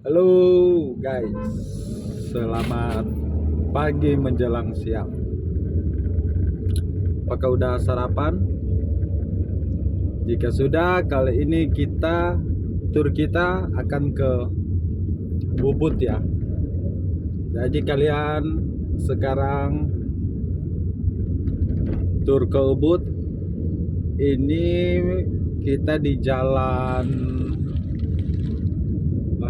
Halo guys, selamat pagi menjelang siang. Apakah udah sarapan? Jika sudah, kali ini tur kita akan ke Ubud ya. Jadi kalian sekarang tur ke Ubud. Ini kita di jalan,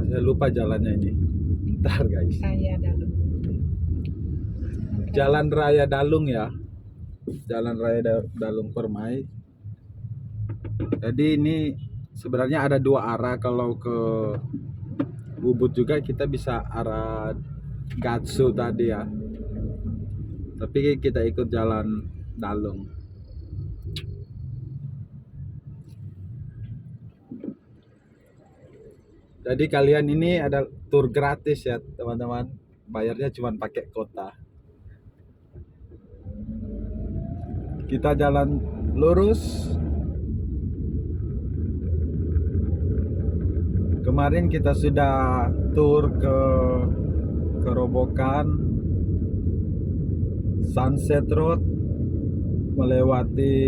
saya lupa jalannya ini. Bentar guys. Raya Dalung. Jalan Raya Dalung ya. Jalan Raya Dalung Permai. Jadi ini sebenarnya ada dua arah. Kalau ke Ubud juga kita bisa arah Gatsu tadi ya. Tapi kita ikut jalan Dalung. Jadi kalian ini ada tur gratis ya teman-teman. Bayarnya cuma pakai kota. Kita jalan lurus. Kemarin kita sudah tur ke Kerobokan, Sunset Road, melewati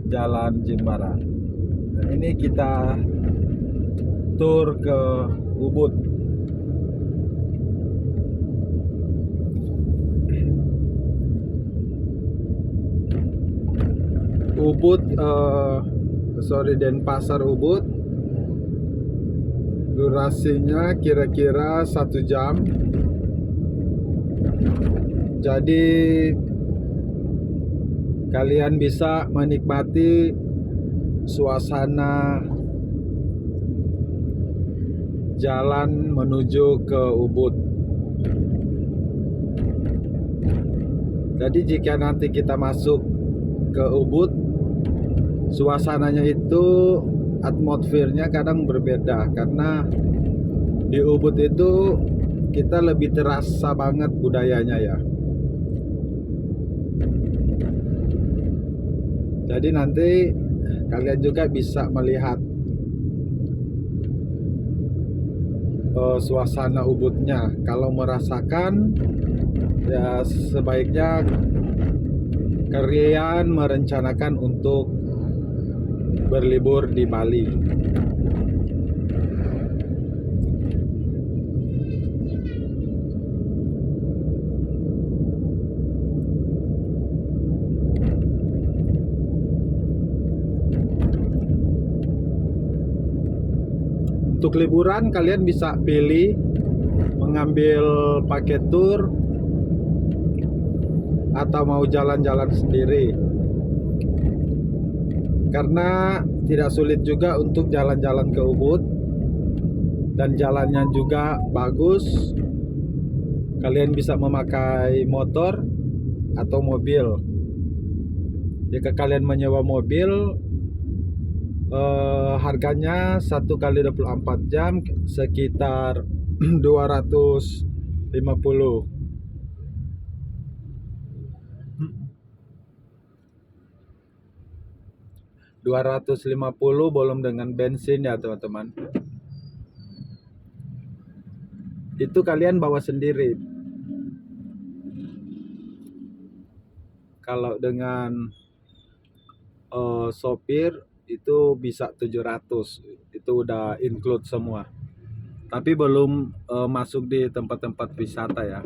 Jalan Jimbaran. Nah, ini kita tur ke Ubud. Denpasar Ubud. Durasinya kira-kira 1 jam. Jadi kalian bisa menikmati suasana jalan menuju ke Ubud. Jadi jika nanti kita masuk ke Ubud, suasananya itu atmosfernya kadang berbeda, karena di Ubud itu kita lebih terasa banget budayanya ya. Jadi nanti kalian juga bisa melihat suasana Ubudnya. Kalau merasakan, ya sebaiknya kalian merencanakan untuk berlibur di Bali. Untuk liburan kalian bisa pilih mengambil paket tour atau mau jalan-jalan sendiri. Karena tidak sulit juga untuk jalan-jalan ke Ubud, dan jalannya juga bagus. Kalian bisa memakai motor atau mobil. Jika kalian menyewa mobil, harganya 1 kali 24 jam sekitar 250. Belum dengan bensin ya teman-teman. Itu kalian bawa sendiri. Kalau dengan sopir itu bisa 700. Itu udah include semua. Tapi belum masuk di tempat-tempat wisata ya.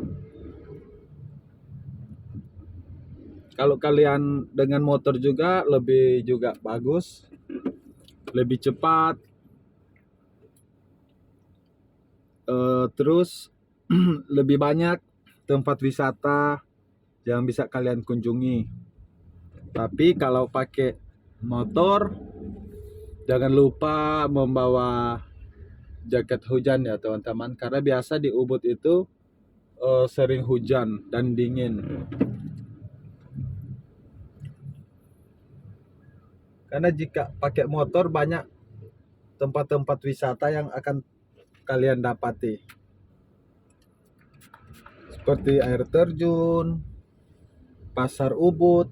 Kalau kalian dengan motor juga lebih juga bagus, lebih cepat, terus lebih banyak tempat wisata yang bisa kalian kunjungi. Tapi kalau pakai motor, jangan lupa membawa jaket hujan ya teman-teman, karena biasa di Ubud itu sering hujan dan dingin. Karena jika pakai motor banyak tempat-tempat wisata yang akan kalian dapati, seperti air terjun, pasar Ubud,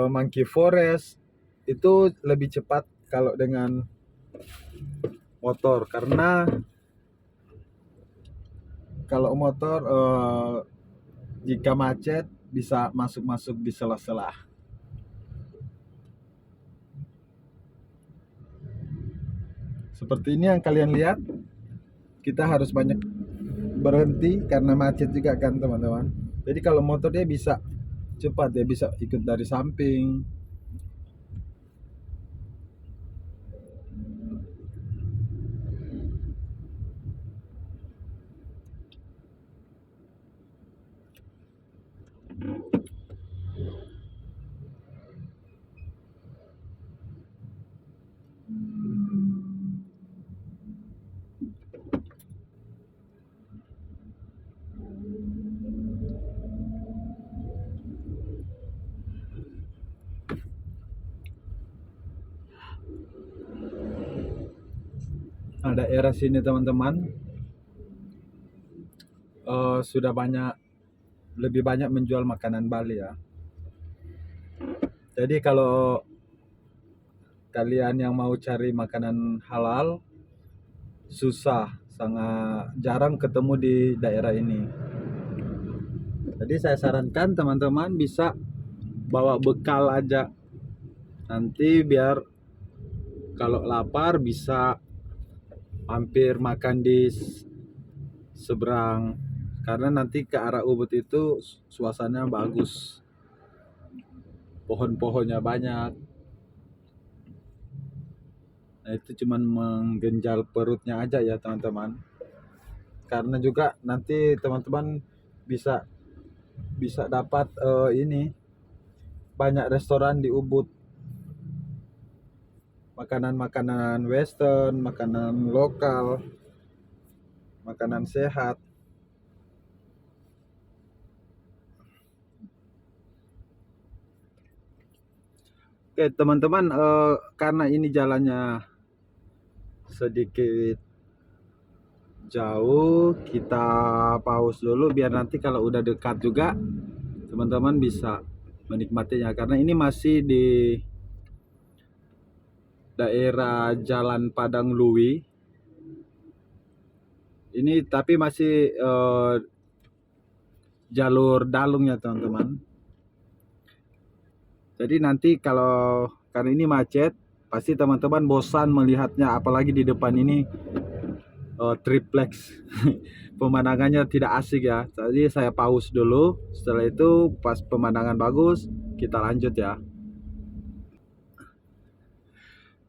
Monkey Forest. Itu lebih cepat kalau dengan motor, karena kalau motor jika macet bisa masuk-masuk di sela-sela. Seperti ini yang kalian lihat, kita harus banyak berhenti karena macet juga kan teman-teman. Jadi kalau motor dia bisa cepat, dia bisa ikut dari samping. Nah, daerah sini teman-teman sudah lebih banyak menjual makanan Bali ya. Jadi kalau kalian yang mau cari makanan halal, susah, sangat jarang ketemu di daerah ini. Jadi saya sarankan teman-teman bisa bawa bekal aja, nanti biar kalau lapar bisa hampir makan di seberang, karena nanti ke arah Ubud itu suasananya bagus, pohon-pohonnya banyak. Nah, itu cuman menggenjal perutnya aja ya teman-teman, karena juga nanti teman-teman bisa dapat ini banyak restoran di Ubud, makanan-makanan western, makanan lokal, makanan sehat. Oke teman-teman, karena ini jalannya sedikit jauh, kita pause dulu biar nanti kalau udah dekat juga teman-teman bisa menikmatinya, karena ini masih di daerah Jalan Padang Lui. Ini tapi masih jalur dalung ya teman-teman. Jadi nanti karena ini macet, pasti teman-teman bosan melihatnya, apalagi di depan ini triplex. Pemandangannya tidak asik ya. Jadi saya pause dulu, setelah itu pas pemandangan bagus kita lanjut ya.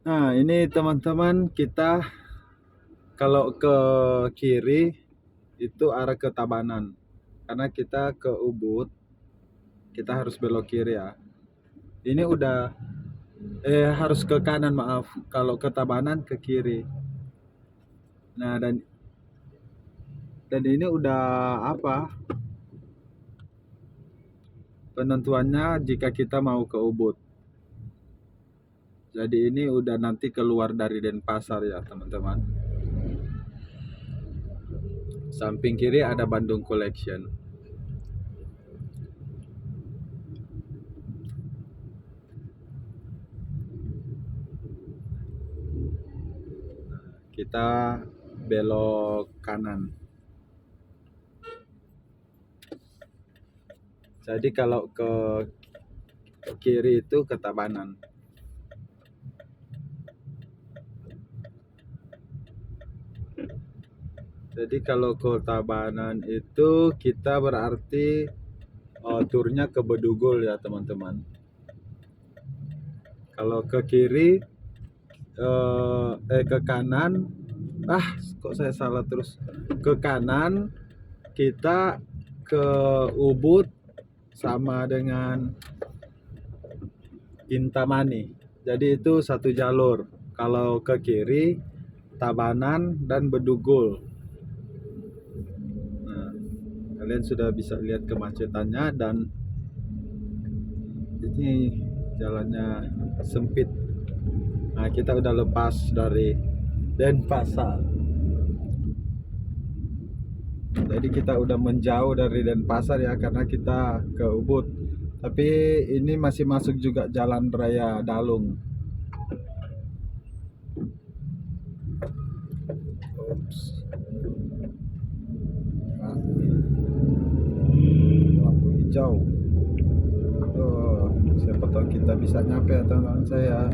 Nah ini teman-teman, kita kalau ke kiri itu arah ke Tabanan, karena kita ke Ubud kita harus belok kiri ya. Ini udah harus ke kanan, maaf, kalau ke Tabanan ke kiri. Nah dan ini udah apa penentuannya jika kita mau ke Ubud. Jadi ini udah nanti keluar dari Denpasar ya teman-teman. Samping kiri ada Bandung Collection. Kita belok kanan. Jadi kalau ke kiri itu ke Tabanan. Jadi kalau ke Tabanan itu kita berarti turnya ke Bedugul ya teman-teman. Kalau ke kiri ke kanan, kok saya salah terus. Ke kanan kita ke Ubud sama dengan Kintamani. Jadi itu satu jalur. Kalau ke kiri Tabanan dan Bedugul. Nah, kalian sudah bisa lihat kemacetannya, dan ini jalannya sempit. Nah, kita udah lepas dari Denpasar. Jadi kita udah menjauh dari Denpasar ya, karena kita ke Ubud. Tapi ini masih masuk juga Jalan Raya Dalung. Nah, lampu hijau. Oh, siapa tahu kita bisa nyampe ya teman-teman saya.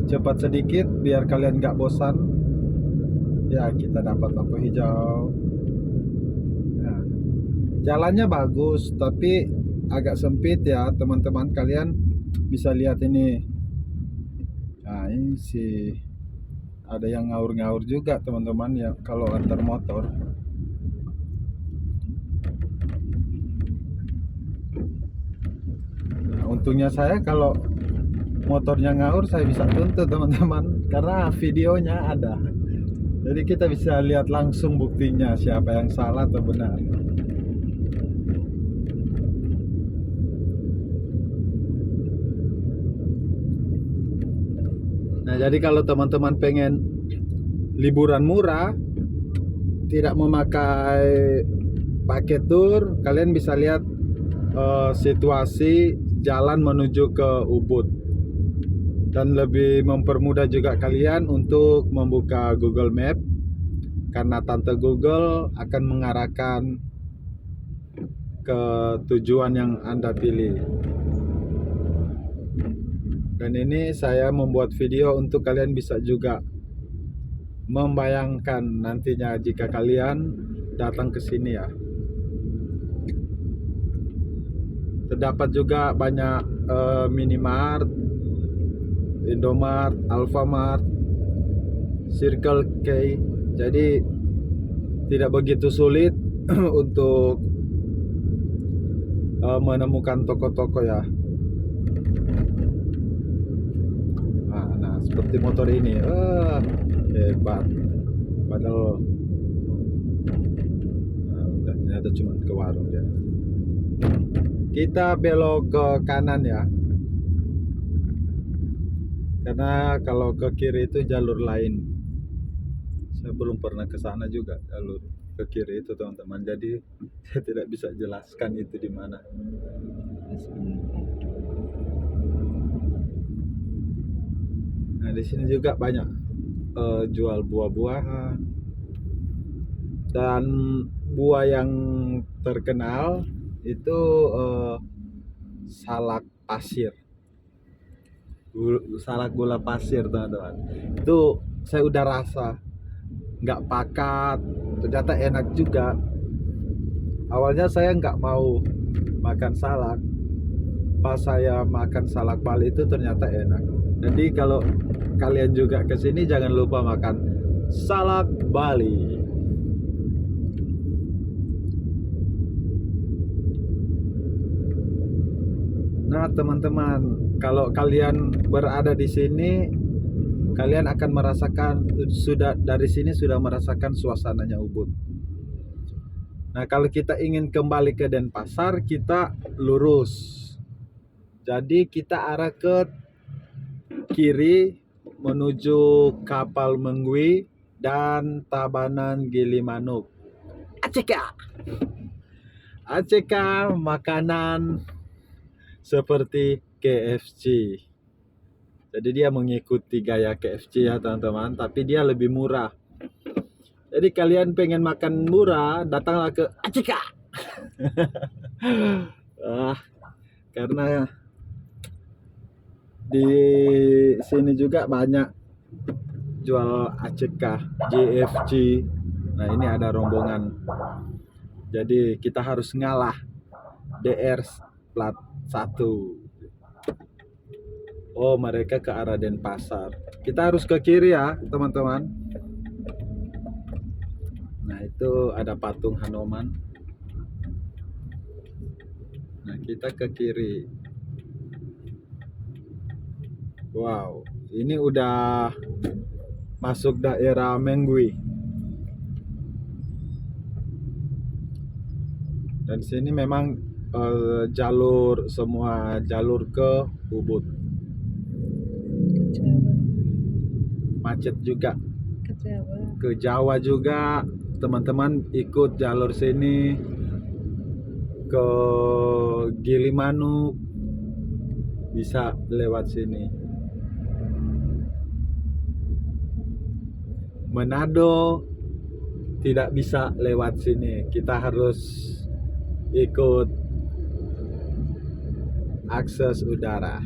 Cepat sedikit biar kalian gak bosan. Ya, kita dapat lampu hijau. Nah, jalannya bagus tapi agak sempit ya teman-teman. Kalian bisa lihat ini. Nah, ini sih ada yang ngaur-ngaur juga teman-teman ya kalau antar motor. Nah, untungnya saya kalau motornya ngaur saya bisa tuntut teman-teman karena videonya ada. Jadi kita bisa lihat langsung buktinya siapa yang salah atau benar. Nah, jadi kalau teman-teman pengen liburan murah, tidak memakai paket tour, kalian bisa lihat situasi jalan menuju ke Ubud. Dan lebih mempermudah juga kalian untuk membuka Google Map, karena tante Google akan mengarahkan ke tujuan yang Anda pilih. Dan ini saya membuat video untuk kalian bisa juga membayangkan nantinya jika kalian datang ke sini ya. Terdapat juga banyak minimart, Indomart, Alfamart, Circle K. Jadi tidak begitu sulit untuk menemukan toko-toko ya. Nah, seperti motor ini, hebat. Padahal udah, ternyata cuma ke warung dia. Kita belok ke kanan ya. Karena kalau ke kiri itu jalur lain. Saya belum pernah ke sana juga jalur ke kiri itu teman-teman. Jadi saya tidak bisa jelaskan itu di mana. Nah, di sini juga banyak jual buah-buahan. Dan buah yang terkenal itu salak pasir. Salak gula pasir teman-teman. Itu saya udah rasa nggak pakat, ternyata enak juga. Awalnya saya nggak mau makan salak, pas saya makan salak Bali itu ternyata enak. Jadi kalau kalian juga kesini jangan lupa makan salak Bali. Nah teman-teman, kalau kalian berada di sini, kalian akan merasakan dari sini sudah merasakan suasananya Ubud. Nah, kalau kita ingin kembali ke Denpasar, kita lurus. Jadi kita arah ke kiri menuju Kapal Menggui dan Tabanan Gilimanuk. ACK makanan seperti KFC. Jadi dia mengikuti gaya KFC ya teman-teman, tapi dia lebih murah. Jadi kalian pengen makan murah, datanglah ke ACK. Karena di sini juga banyak jual ACK, JFC. Nah, ini ada rombongan. Jadi kita harus ngalah DR plat 1. Oh, mereka ke arah Denpasar. Kita harus ke kiri ya, teman-teman. Nah, itu ada patung Hanoman. Nah, kita ke kiri. Wow, ini udah masuk daerah Menggui. Dan sini memang semua jalur ke Ubud. Macet juga. Ke Jawa juga teman-teman ikut jalur sini ke Gilimanuk bisa lewat sini. Manado tidak bisa lewat sini. Kita harus ikut akses udara.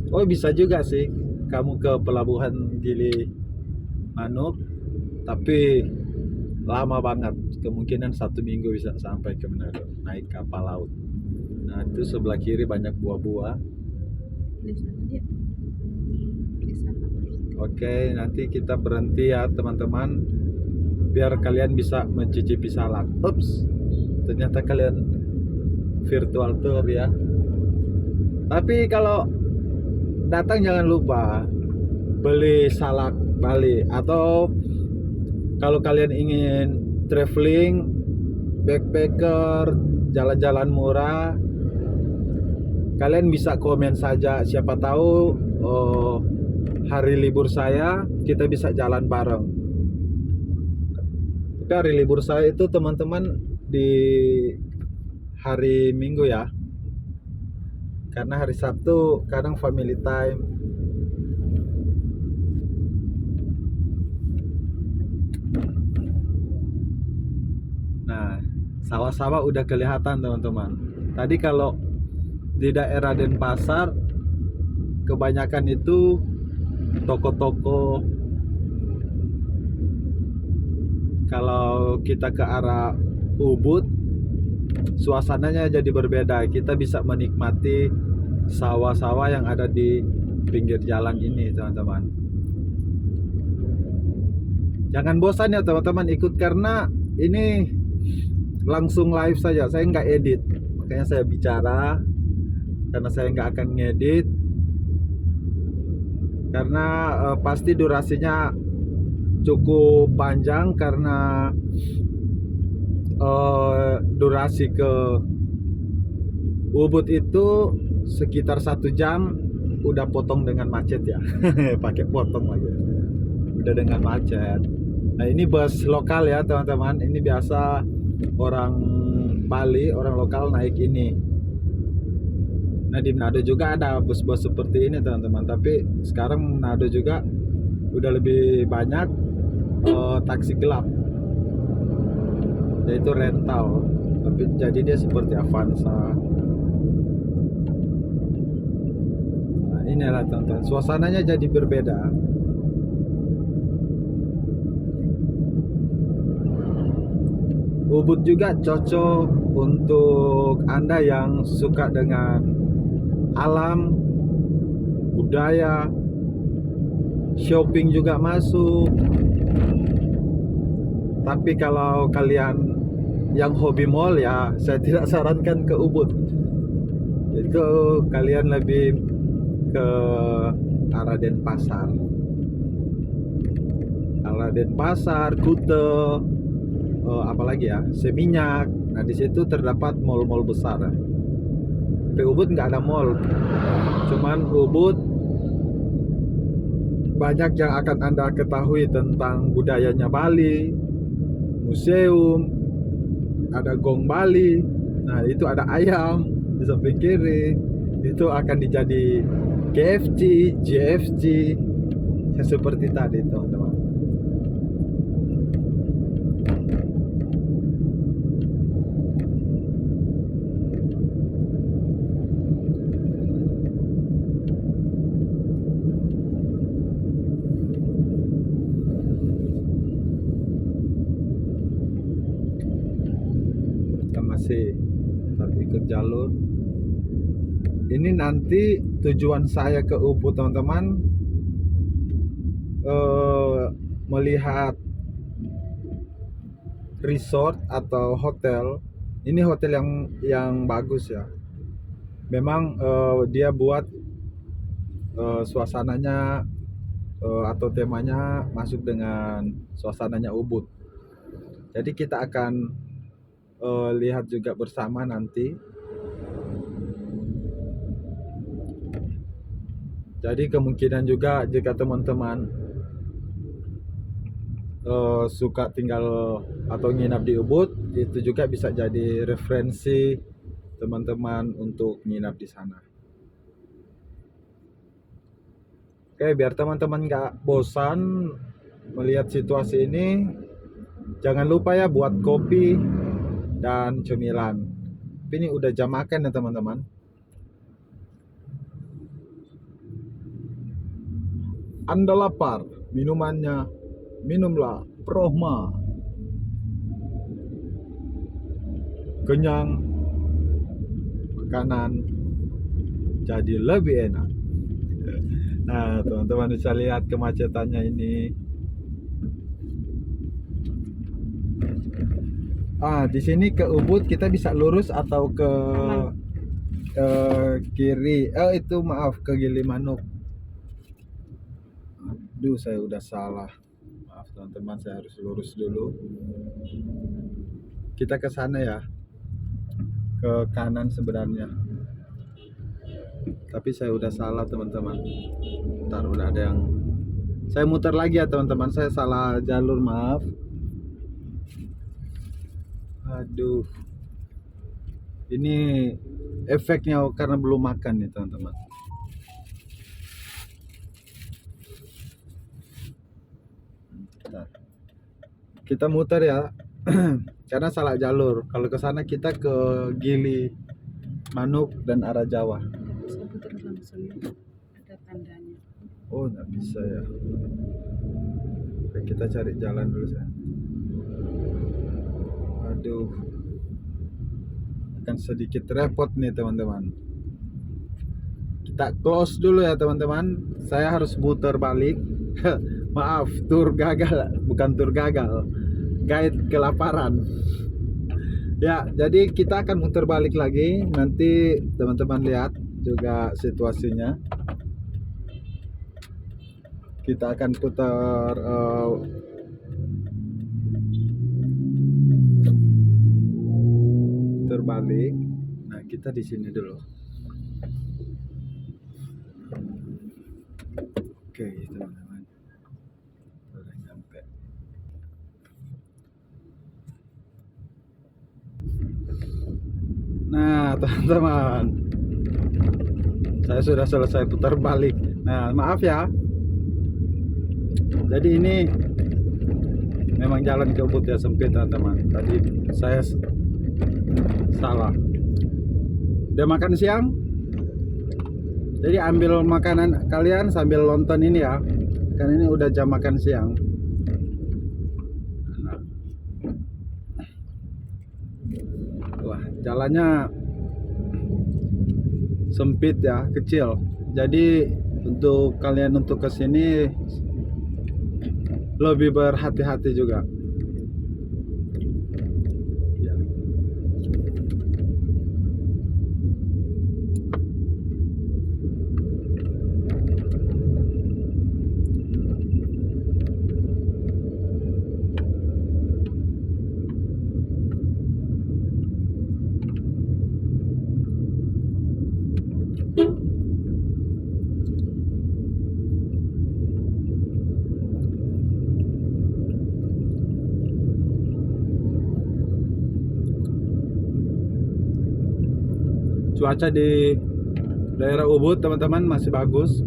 Oh, bisa juga sih kamu ke pelabuhan Gili Manuk, tapi lama banget. Kemungkinan 1 minggu bisa sampai ke Manado naik kapal laut. Nah, itu sebelah kiri banyak buah-buah. Oke, nanti kita berhenti ya teman-teman, biar kalian bisa mencicipi salak. Ups, ternyata kalian virtual tour ya. Tapi kalau datang jangan lupa beli salak Bali, atau kalau kalian ingin traveling, backpacker, jalan-jalan murah, kalian bisa komen saja. Siapa tahu hari libur saya kita bisa jalan bareng. Tapi hari libur saya itu teman-teman di hari Minggu ya, karena hari Sabtu kadang family time. Nah, sawah-sawah udah kelihatan teman-teman. Tadi kalau di daerah Denpasar kebanyakan itu toko-toko. Kalau kita ke arah Ubud, suasananya jadi berbeda. Kita bisa menikmati sawah-sawah yang ada di pinggir jalan ini teman-teman. Jangan bosan ya teman-teman ikut, karena ini langsung live saja. Saya nggak edit, makanya saya bicara, karena saya nggak akan ngedit. Karena pasti durasinya cukup panjang, karena durasi ke Ubud itu sekitar 1 jam, udah potong dengan macet ya. Pakai potong lagi, udah dengan macet. Nah, ini bus lokal ya teman-teman. Ini biasa orang Bali, orang lokal naik ini. Nah, di Manado juga ada bus-bus seperti ini teman-teman, tapi sekarang Manado juga udah lebih banyak taksi gelap, yaitu rental, tapi jadi dia seperti Avanza. Nah, inilah teman-teman, suasananya jadi berbeda. Ubud juga cocok untuk Anda yang suka dengan alam, budaya, shopping juga masuk. Tapi kalau kalian yang hobi mall ya, saya tidak sarankan ke Ubud. Itu kalian lebih ke arah Denpasar. Arah Denpasar, Kute, apalagi ya, Seminyak. Nah, di situ terdapat mall-mall besar. Tapi Ubud nggak ada mall. Cuman Ubud banyak yang akan Anda ketahui tentang budayanya Bali, museum, ada gong Bali. Nah, itu ada ayam di samping kiri. Itu akan dijadi KFC, JFC, ya seperti tadi teman-teman. Kita masih tetap ikut jalur. Ini nanti tujuan saya ke Ubud teman-teman, melihat resort atau hotel. Ini hotel yang bagus ya. Memang dia buat suasananya atau temanya masuk dengan suasananya Ubud. Jadi kita akan lihat juga bersama nanti. Jadi kemungkinan juga jika teman-teman suka tinggal atau nginap di Ubud, itu juga bisa jadi referensi teman-teman untuk nginap di sana. Oke, biar teman-teman nggak bosan melihat situasi ini, jangan lupa ya buat kopi dan cemilan. Tapi ini udah jam makan ya teman-teman. Anda lapar, minumannya, minumlah Prohma. Kenyang, makanan jadi lebih enak. Nah, teman-teman bisa lihat kemacetannya ini. Di sini ke Ubud kita bisa lurus atau ke kiri. Itu maaf, ke Gilimanuk. Aduh, saya udah salah. Maaf teman-teman, saya harus lurus dulu. Kita ke sana ya. Ke kanan sebenarnya. Tapi saya udah salah teman-teman. Ntar udah ada yang saya muter lagi ya teman-teman. Saya salah jalur, maaf. Aduh. Ini efeknya karena belum makan nih teman-teman. Kita muter ya. Karena salah jalur. Kalau ke sana kita ke Gili Manuk dan arah Jawa. Bisa putar langsung ya. Ada tandanya. Oh, nggak bisa ya. Oke, kita cari jalan dulu saya. Aduh, akan sedikit repot nih teman-teman. Kita close dulu ya teman-teman. Saya harus muter balik. Maaf, tur gagal, bukan tur gagal, guide kelaparan. Ya, jadi kita akan muter balik lagi. Nanti teman-teman lihat juga situasinya. Kita akan putar terbalik. Nah, kita di sini dulu. Oke, teman-teman. Udah nyampe. Nah, teman-teman, saya sudah selesai putar balik. Nah, maaf ya. Jadi ini memang jalan ke Ubud ya, sempit teman-teman. Tadi saya salah. Udah makan siang? Jadi ambil makanan kalian sambil nonton ini ya. Karena ini udah jam makan siang. Nah. Wah, jalannya sempit ya, kecil. Jadi untuk kalian untuk kesini lebih berhati-hati juga. Ya. Cuaca di daerah Ubud teman-teman masih bagus.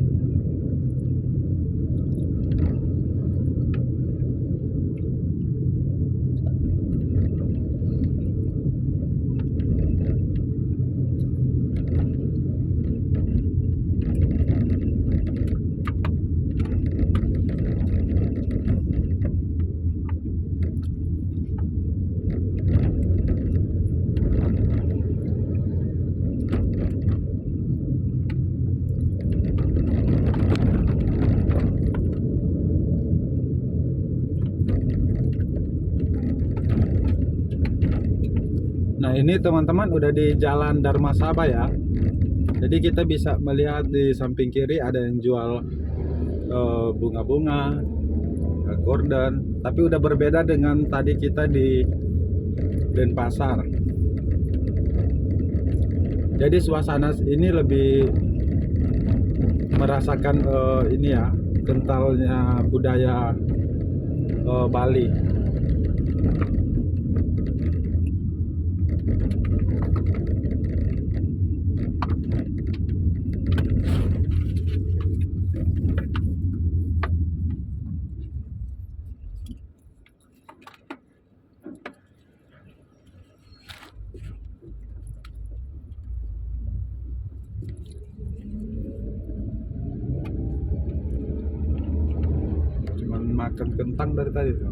Nah, ini teman-teman udah di Jalan Dharmasaba ya. Jadi kita bisa melihat di samping kiri ada yang jual bunga-bunga, gordon, tapi udah berbeda dengan tadi kita di Denpasar. Jadi suasana ini lebih merasakan ini ya, kentalnya budaya Bali. makan kentang dari tadi tuh.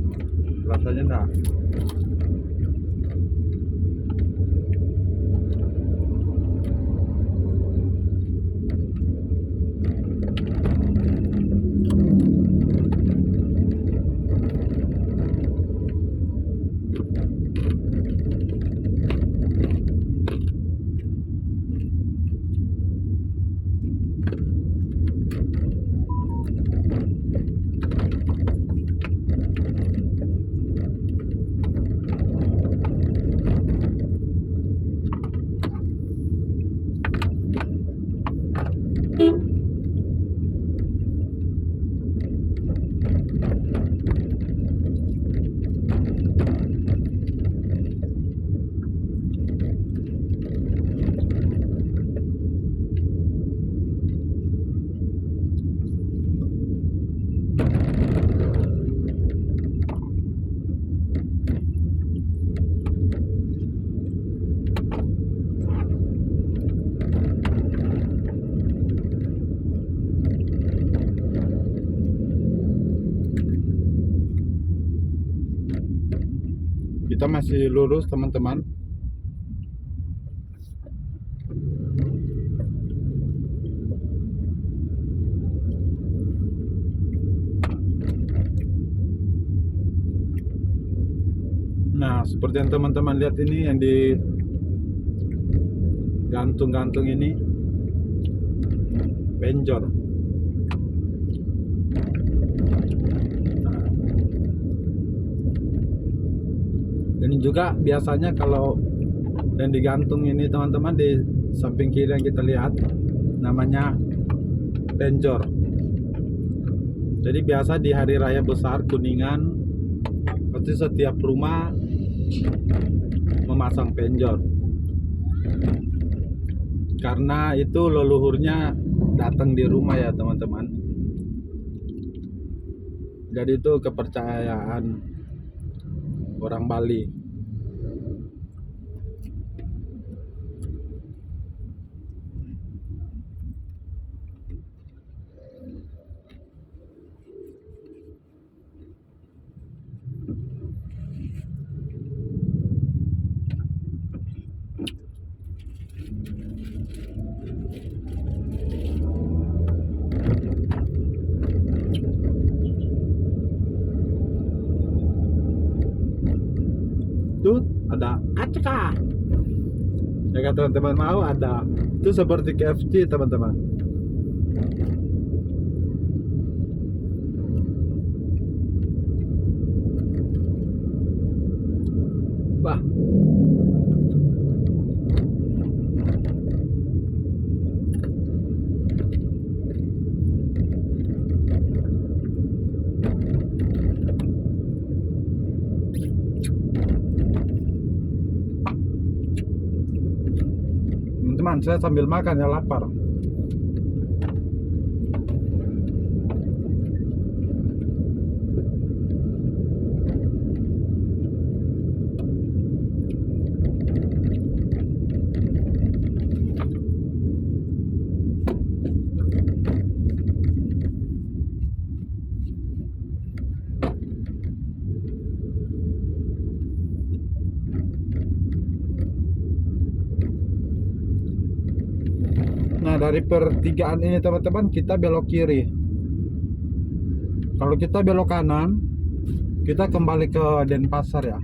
Rasanya enggak. Kita masih lurus teman-teman. Nah, seperti yang teman-teman lihat ini, yang di gantung-gantung ini penjor. Nah, ini juga biasanya kalau yang digantung ini teman-teman, di samping kiri yang kita lihat namanya penjor. Jadi biasa di hari raya besar Kuningan pasti setiap rumah memasang penjor, karena itu leluhurnya datang di rumah ya teman-teman. Jadi itu kepercayaan orang Bali. Tuh ada acka. Ya kan teman-teman, mau ada. Itu seperti KFC teman-teman. Wah. Teman-teman, saya sambil makan ya, lapar. Nah, dari pertigaan ini teman-teman, kita belok kiri. Kalau kita belok kanan, kita kembali ke Denpasar ya.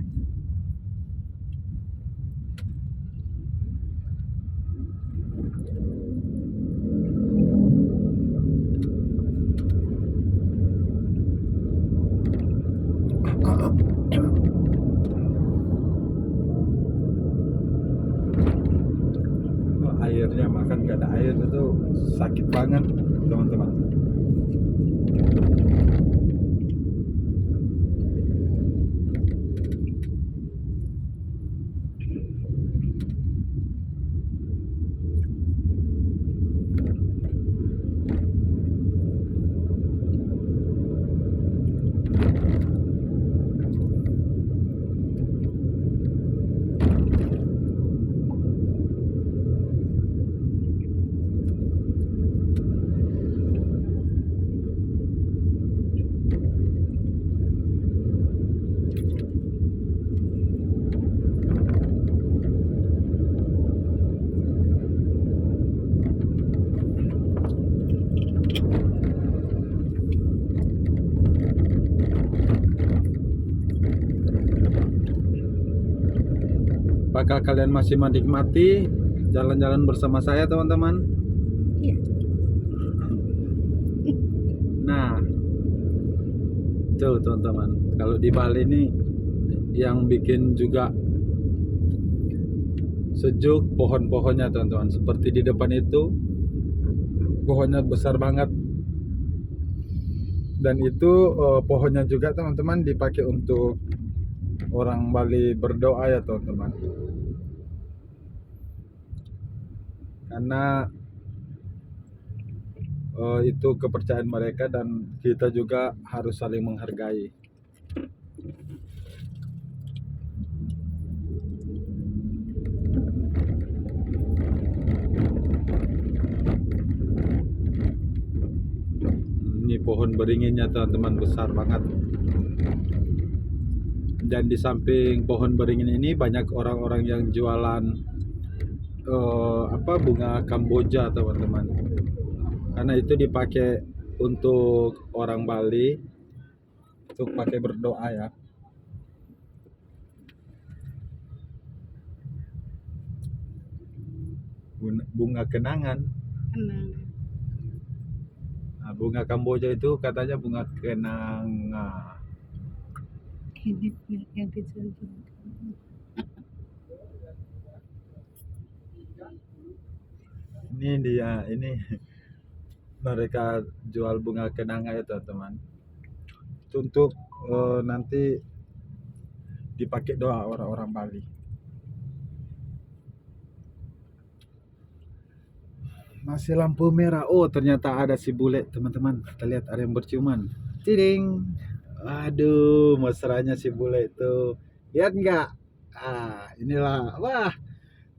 Airnya, makan gak ada air itu sakit banget teman-teman. Apakah kalian masih menikmati jalan-jalan bersama saya, teman-teman? Iya. Nah, tuh teman-teman, kalau di Bali ini yang bikin juga sejuk pohon-pohonnya, teman-teman. Seperti di depan itu, pohonnya besar banget. Dan itu pohonnya juga, teman-teman, dipakai untuk orang Bali berdoa ya, teman-teman. Karena itu kepercayaan mereka dan kita juga harus saling menghargai. Ini pohon beringinnya, teman-teman, besar banget. Dan di samping pohon beringin ini banyak orang-orang yang jualan bunga Kamboja, teman-teman. Karena itu dipakai untuk orang Bali untuk pakai berdoa ya. Bunga kenangan. Kenang. Nah, bunga Kamboja itu katanya bunga kenanga. Ini yang dijual. Ini dia, ini mereka jual bunga kenanga ya, teman-teman. Itu untuk nanti dipakai doa orang-orang Bali. Masih lampu merah. Oh, ternyata ada si bule, teman-teman. Kita lihat ada yang berciuman. Tiding. Aduh, mesranya si bule itu. Lihat nggak? Inilah. Wah,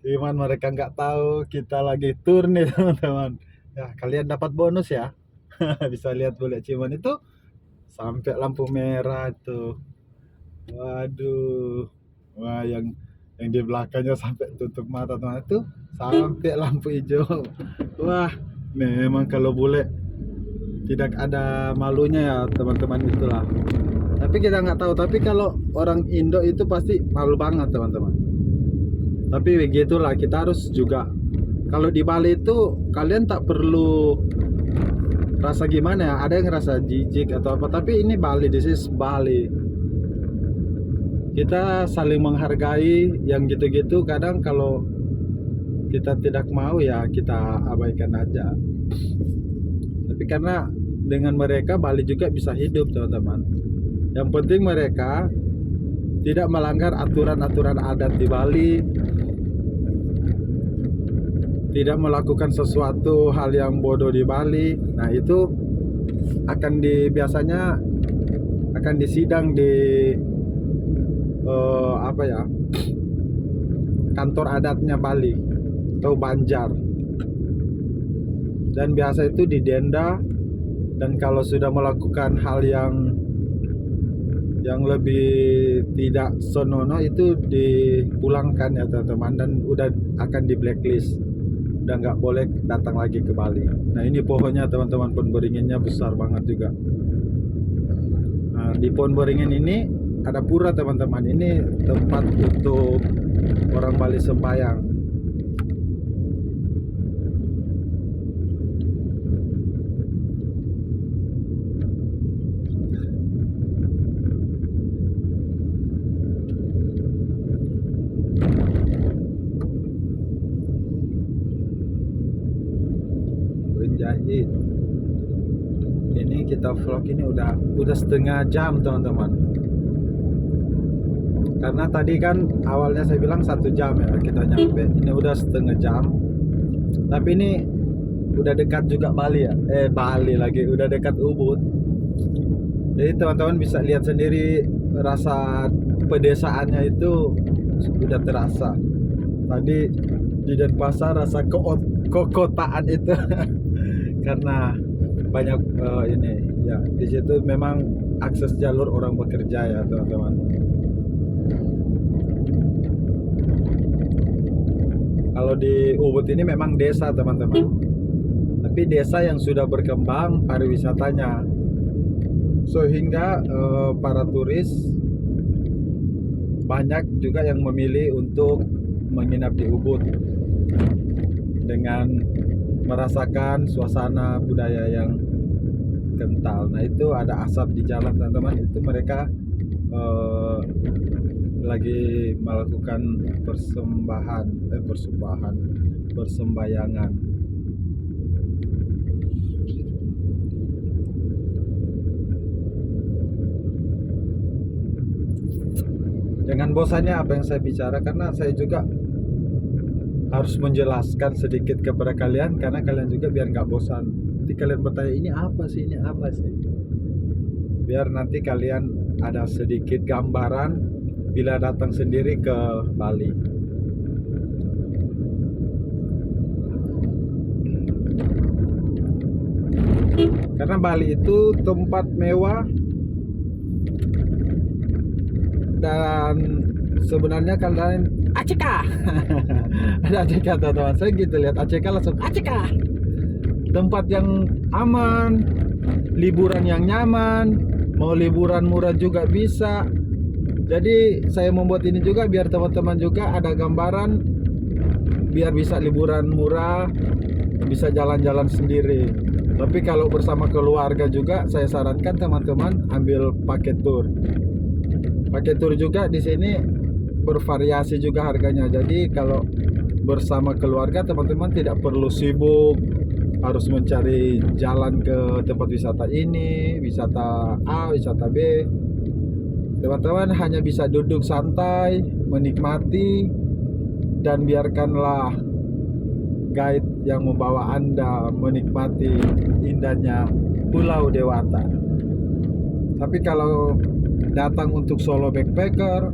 cuman mereka nggak tahu kita lagi tur nih, teman-teman. Ya, kalian dapat bonus ya. Bisa lihat bule ciuman itu sampai lampu merah tuh. Waduh. Wah, yang di belakangnya sampai tutup mata, teman, itu sampai lampu hijau. Wah, memang kalau bule tidak ada malunya ya, teman-teman, itulah. Tapi kita nggak tahu. Tapi kalau orang Indo itu pasti malu banget, teman-teman. Tapi begitulah, kita harus juga. Kalau di Bali itu kalian tak perlu rasa gimana ya. Ada yang ngerasa jijik atau apa. Tapi ini Bali, this is Bali. Kita saling menghargai. Yang gitu-gitu kadang kalau kita tidak mau ya kita abaikan aja. Tapi karena dengan mereka Bali juga bisa hidup, teman-teman. Yang penting mereka tidak melanggar aturan-aturan adat di Bali, tidak melakukan sesuatu hal yang bodoh di Bali. Nah, itu biasanya akan disidang di kantor adatnya Bali atau Banjar. Dan biasa itu didenda, dan kalau sudah melakukan hal yang lebih tidak senonoh itu dipulangkan ya, teman-teman, dan udah akan di blacklist, udah nggak boleh datang lagi ke Bali. Nah, ini pohonnya, teman-teman, pohon beringinnya besar banget juga. Nah, di pohon beringin ini ada pura, teman-teman. Ini tempat untuk orang Bali sembahyang. Jahit. Ini kita vlog ini udah setengah jam, teman-teman. Karena tadi kan awalnya saya bilang 1 jam ya kita nyampe. Ini udah setengah jam. Tapi ini udah dekat juga Bali ya. Bali lagi, udah dekat Ubud. Jadi teman-teman bisa lihat sendiri rasa pedesaannya itu sudah terasa. Tadi di Denpasar rasa kekotaan itu karena banyak ini ya, di situ memang akses jalur orang bekerja ya, teman-teman. Kalau di Ubud ini memang desa, teman-teman, tapi desa yang sudah berkembang pariwisatanya, sehingga para turis banyak juga yang memilih untuk menginap di Ubud dengan merasakan suasana budaya yang kental. Nah itu ada asap di jalan teman-teman, itu mereka lagi melakukan persembayangan. Jangan bosannya apa yang saya bicara, karena saya juga harus menjelaskan sedikit kepada kalian, karena kalian juga biar nggak bosan. Nanti kalian bertanya, ini apa sih, ini apa sih, biar nanti kalian ada sedikit gambaran bila datang sendiri ke Bali. Karena Bali itu tempat mewah, dan sebenarnya kalian ACK ada ACK teman-teman, saya gitu lihat ACK langsung ACK, tempat yang aman, liburan yang nyaman, mau liburan murah juga bisa. Jadi saya membuat ini juga biar teman-teman juga ada gambaran, biar bisa liburan murah, bisa jalan-jalan sendiri. Tapi kalau bersama keluarga juga saya sarankan teman-teman ambil paket tour. Paket tour juga di sini bervariasi juga harganya. Jadi kalau bersama keluarga teman-teman tidak perlu sibuk harus mencari jalan ke tempat wisata ini, wisata A, wisata B. Teman-teman hanya bisa duduk santai, menikmati, dan biarkanlah guide yang membawa Anda menikmati indahnya Pulau Dewata. Tapi kalau datang untuk solo backpacker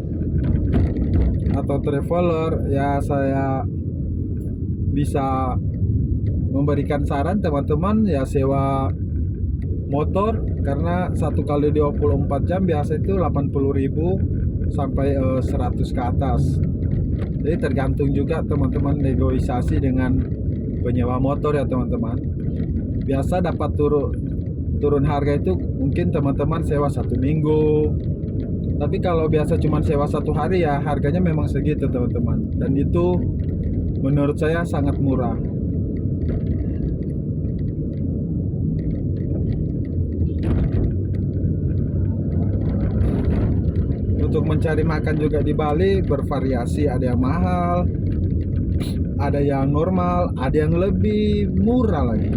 atau traveler, ya saya bisa memberikan saran teman-teman ya sewa motor, karena 1 kali 24 jam biasa itu 80.000 sampai 100 ke atas. Jadi tergantung juga teman-teman negosiasi dengan penyewa motor ya teman-teman. Biasa dapat turun harga itu mungkin teman-teman sewa 1 minggu. Tapi kalau biasa cuma sewa 1 hari ya harganya memang segitu teman-teman. Dan itu menurut saya sangat murah. Untuk mencari makan juga di Bali bervariasi, ada yang mahal, ada yang normal, ada yang lebih murah lagi.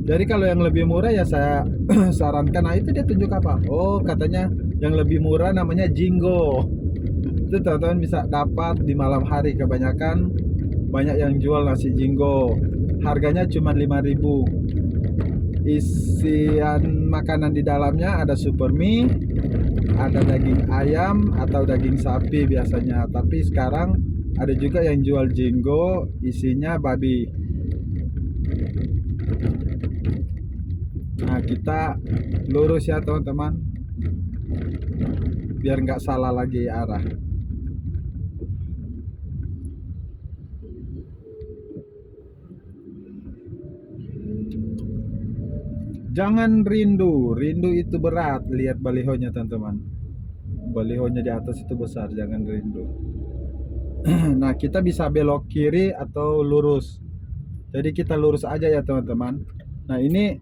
Jadi kalau yang lebih murah ya saya sarankan, nah itu dia tunjuk apa? Oh katanya yang lebih murah namanya Jinggo. Itu teman-teman bisa dapat di malam hari, kebanyakan banyak yang jual nasi Jinggo. Harganya cuma 5.000. Isian makanan di dalamnya ada super mie, ada daging ayam atau daging sapi biasanya. Tapi sekarang ada juga yang jual Jinggo isinya babi. Nah kita lurus ya teman-teman, biar nggak salah lagi arah. Jangan rindu itu berat. Lihat balihonya teman-teman, balihonya di atas itu besar, jangan rindu. Nah kita bisa belok kiri atau lurus, jadi kita lurus aja ya teman-teman. Nah ini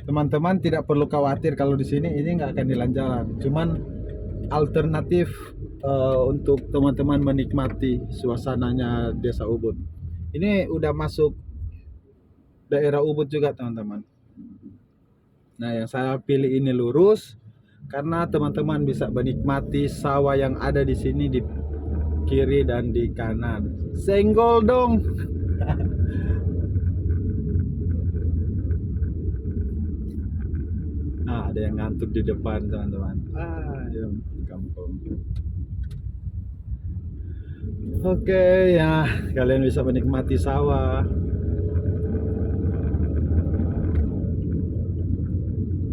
teman-teman tidak perlu khawatir kalau di sini ini nggak akan jalan-jalan, cuman alternatif untuk teman-teman menikmati suasananya Desa Ubud. Ini udah masuk daerah Ubud juga teman-teman. Nah yang saya pilih ini lurus karena teman-teman bisa menikmati sawah yang ada di sini di kiri dan di kanan. Senggol dong. Nah, ada yang ngantuk di depan teman-teman. Ya kampung. Oke ya, kalian bisa menikmati sawah.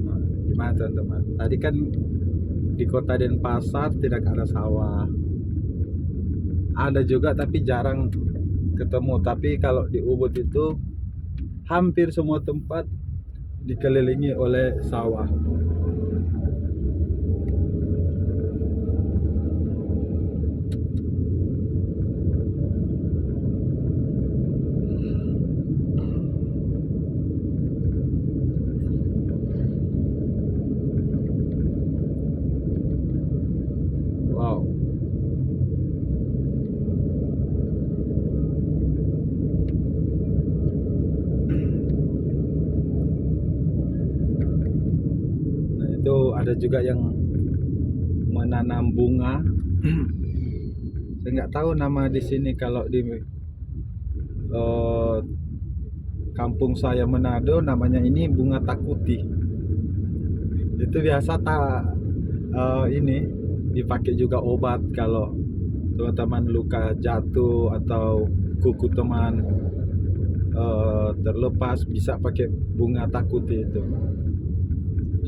Nah, gimana teman-teman? Tadi kan di kota Denpasar tidak ada sawah. Ada juga tapi jarang ketemu. Tapi kalau di Ubud itu hampir semua tempat dikelilingi oleh sawah. Itu ada juga yang menanam bunga. Saya nggak tahu nama di sini. Kalau di kampung saya Manado namanya ini bunga takuti. Itu biasa ini dipakai juga obat kalau teman-teman luka jatuh atau kuku teman terlepas, bisa pakai bunga takuti itu.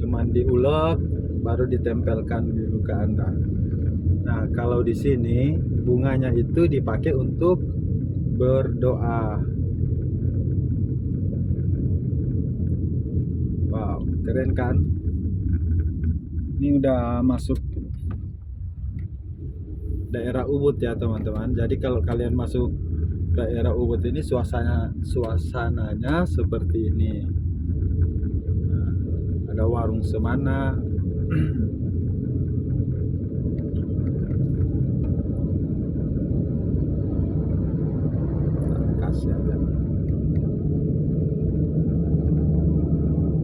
Cuman diulek baru ditempelkan di luka Anda. Nah, kalau di sini bunganya itu dipakai untuk berdoa. Wow, keren kan? Ini udah masuk daerah Ubud ya teman-teman. Jadi kalau kalian masuk daerah Ubud ini suasananya seperti ini. Nah, ada warung semana. Kasih aja.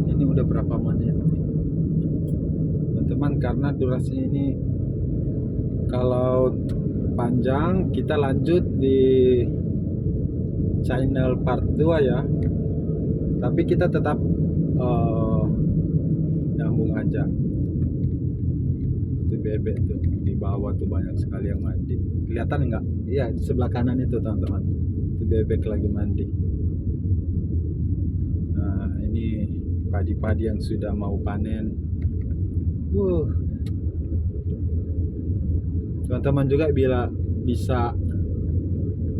Ini udah berapa menit nih teman-teman, karena durasi ini kalau panjang kita lanjut di channel part 2 ya, tapi kita tetap nyambung aja. Itu bebek tuh di bawah tuh banyak sekali yang mandi, kelihatan nggak? Iya, di sebelah kanan itu teman-teman, itu bebek lagi mandi. Nah, ini padi-padi yang sudah mau panen. Teman-teman juga bila bisa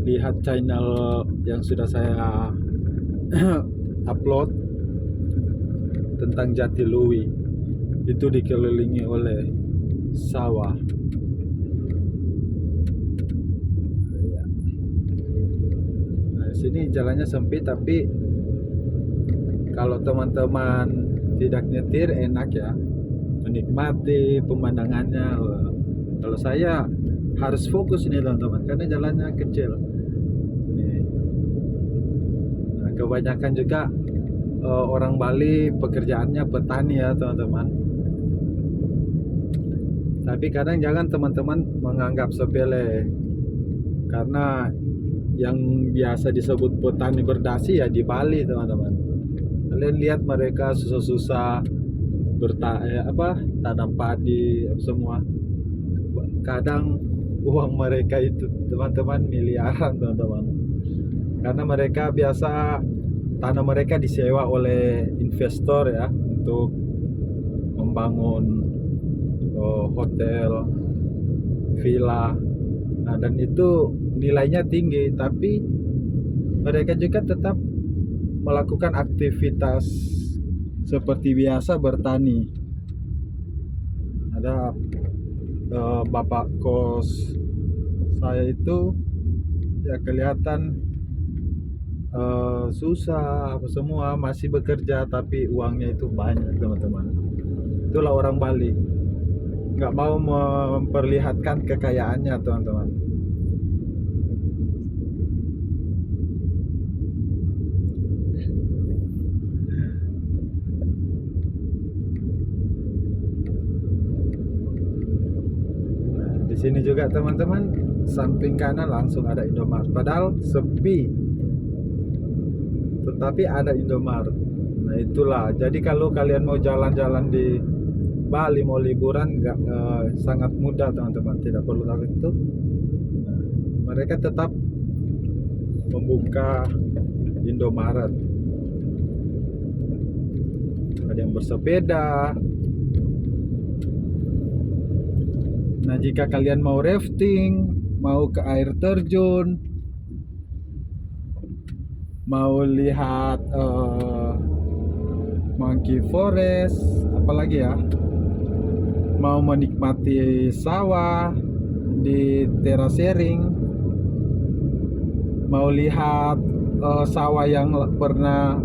lihat channel yang sudah saya upload tentang Jatiluwi, itu dikelilingi oleh sawah. Nah, sini jalannya sempit, tapi kalau teman-teman tidak nyetir enak ya, menikmati pemandangannya. Kalau saya harus fokus ini teman-teman, karena jalannya kecil. Nih. Nah, kebanyakan juga orang Bali pekerjaannya petani ya teman-teman. Tapi kadang jangan teman-teman menganggap sepele, karena yang biasa disebut petani berdasi ya di Bali teman-teman. Kalian lihat mereka susah-susah tanam padi semua. Kadang uang mereka itu teman-teman miliaran teman-teman, karena mereka biasa tanah mereka disewa oleh investor ya untuk membangun hotel, villa. Nah, dan itu nilainya tinggi, tapi mereka juga tetap melakukan aktivitas seperti biasa bertani. Ada bapak kos saya itu ya kelihatan susah apa semua, masih bekerja tapi uangnya itu banyak teman-teman. Itulah orang Bali, nggak mau memperlihatkan kekayaannya teman-teman. Di sini juga teman-teman, samping kanan langsung ada Indomaret, padahal sepi, tetapi ada Indomaret. Nah itulah, jadi kalau kalian mau jalan-jalan di Bali, mau liburan, sangat mudah teman-teman, tidak perlu takut itu. Nah, mereka tetap membuka Indomaret. Ada yang bersepeda. Nah, jika kalian mau rafting, mau ke air terjun, mau lihat monkey forest, apalagi ya, mau menikmati sawah di terasering, mau lihat sawah yang pernah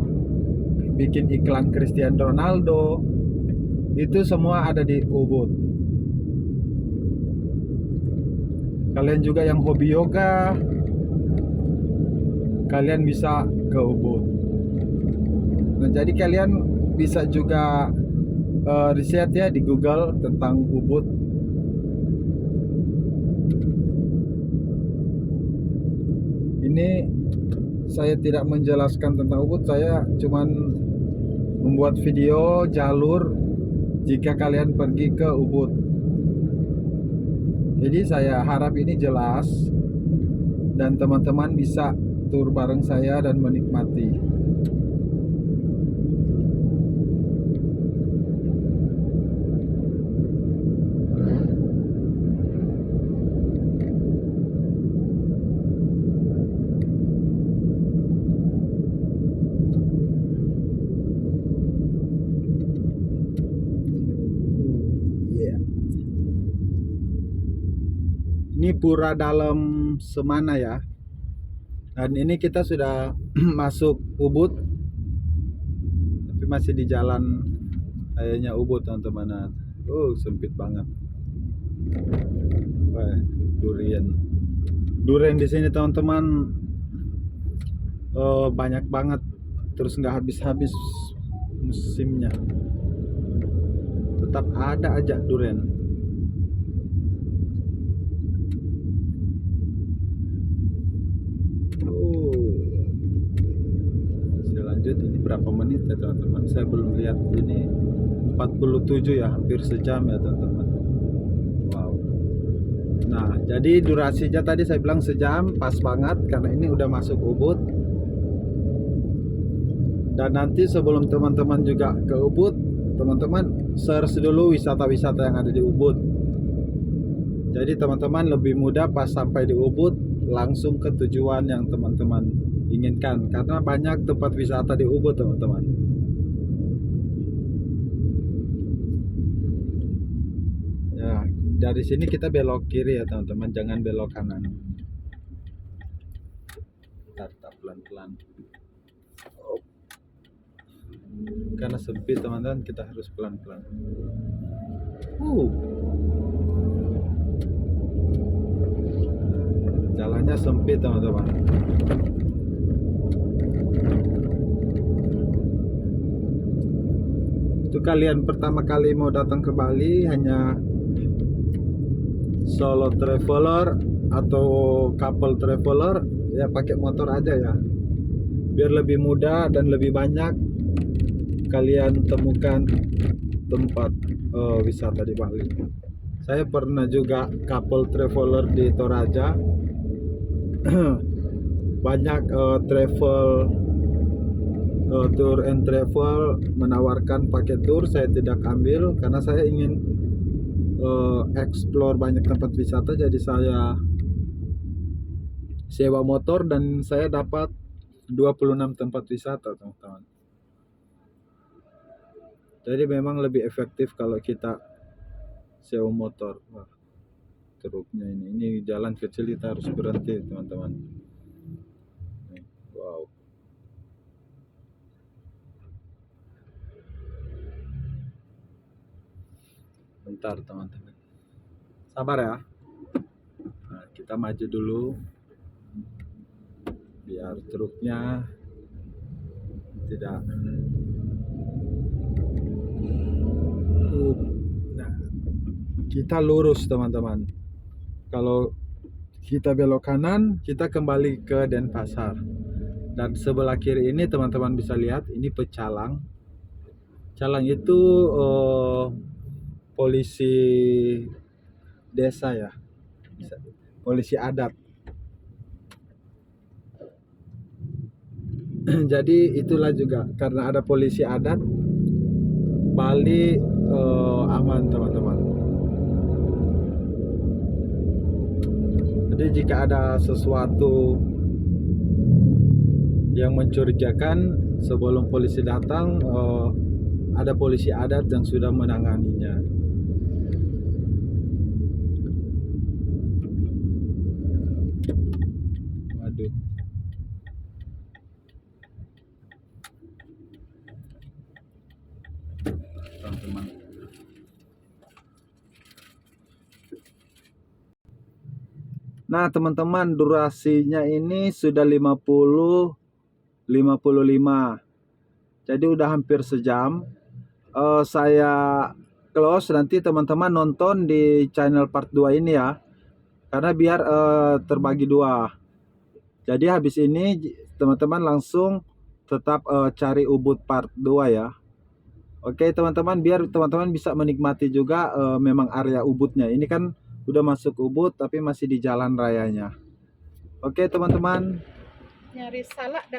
bikin iklan Cristiano Ronaldo, itu semua ada di Ubud. Kalian juga yang hobi yoga, kalian bisa ke Ubud. Nah, jadi kalian bisa juga riset ya di Google tentang Ubud. Ini saya tidak menjelaskan tentang Ubud, saya cuman membuat video jalur jika kalian pergi ke Ubud. Jadi saya harap ini jelas dan teman-teman bisa tur bareng saya dan menikmati. Yeah. Ini pura dalam Semana ya. Dan ini kita sudah masuk Ubud, tapi masih di jalan kayaknya Ubud teman-teman. Sempit banget. Wah, durian. Durian di sini teman-teman banyak banget. Terus nggak habis-habis musimnya. Tetap ada aja durian. Ini berapa menit ya teman-teman, saya belum lihat. Ini 47 ya, hampir sejam ya teman-teman. Wow. Nah, jadi durasinya tadi saya bilang sejam, pas banget karena ini udah masuk Ubud. Dan nanti sebelum teman-teman juga ke Ubud, teman-teman search dulu wisata-wisata yang ada di Ubud. Jadi teman-teman lebih mudah pas sampai di Ubud langsung ke tujuan yang teman-teman inginkan, karena banyak tempat wisata di Ubud teman-teman. Ya, dari sini kita belok kiri ya teman-teman, jangan belok kanan. Tetap pelan-pelan. Karena sempit teman-teman, kita harus pelan-pelan. Jalannya sempit teman-teman. Itu kalian pertama kali mau datang ke Bali, hanya solo traveler atau couple traveler, ya pakai motor aja ya, biar lebih mudah dan lebih banyak kalian temukan tempat wisata di Bali. Saya pernah juga couple traveler di Toraja. Banyak travel tour and travel menawarkan paket tour. Saya tidak ambil karena saya ingin explore banyak tempat wisata. Jadi saya sewa motor dan saya dapat 26 tempat wisata teman-teman. Jadi memang lebih efektif kalau kita sewa motor. Wah, truknya ini jalan kecil, kita harus berhenti teman-teman. Wow. Bentar teman-teman, sabar ya. Nah, kita maju dulu biar truknya tidak. Nah, kita lurus teman-teman. Kalau kita belok kanan, kita kembali ke Denpasar. Dan sebelah kiri ini teman-teman bisa lihat, ini pecalang. Calang itu polisi desa ya, polisi adat. Jadi itulah juga karena ada polisi adat, Bali aman teman-teman. Jadi jika ada sesuatu yang mencurigakan, sebelum polisi datang ada polisi adat yang sudah menanganinya. Waduh. Teman-teman. Nah, teman-teman, durasinya ini sudah 55. Jadi udah hampir sejam. saya close, nanti teman-teman nonton di channel part 2 ini ya, karena biar terbagi dua. Jadi habis ini teman-teman langsung tetap cari Ubud part 2 ya. Oke teman-teman, biar teman-teman bisa menikmati juga memang area Ubudnya. Ini kan udah masuk Ubud tapi masih di jalan rayanya. Oke teman-teman. Nyari salak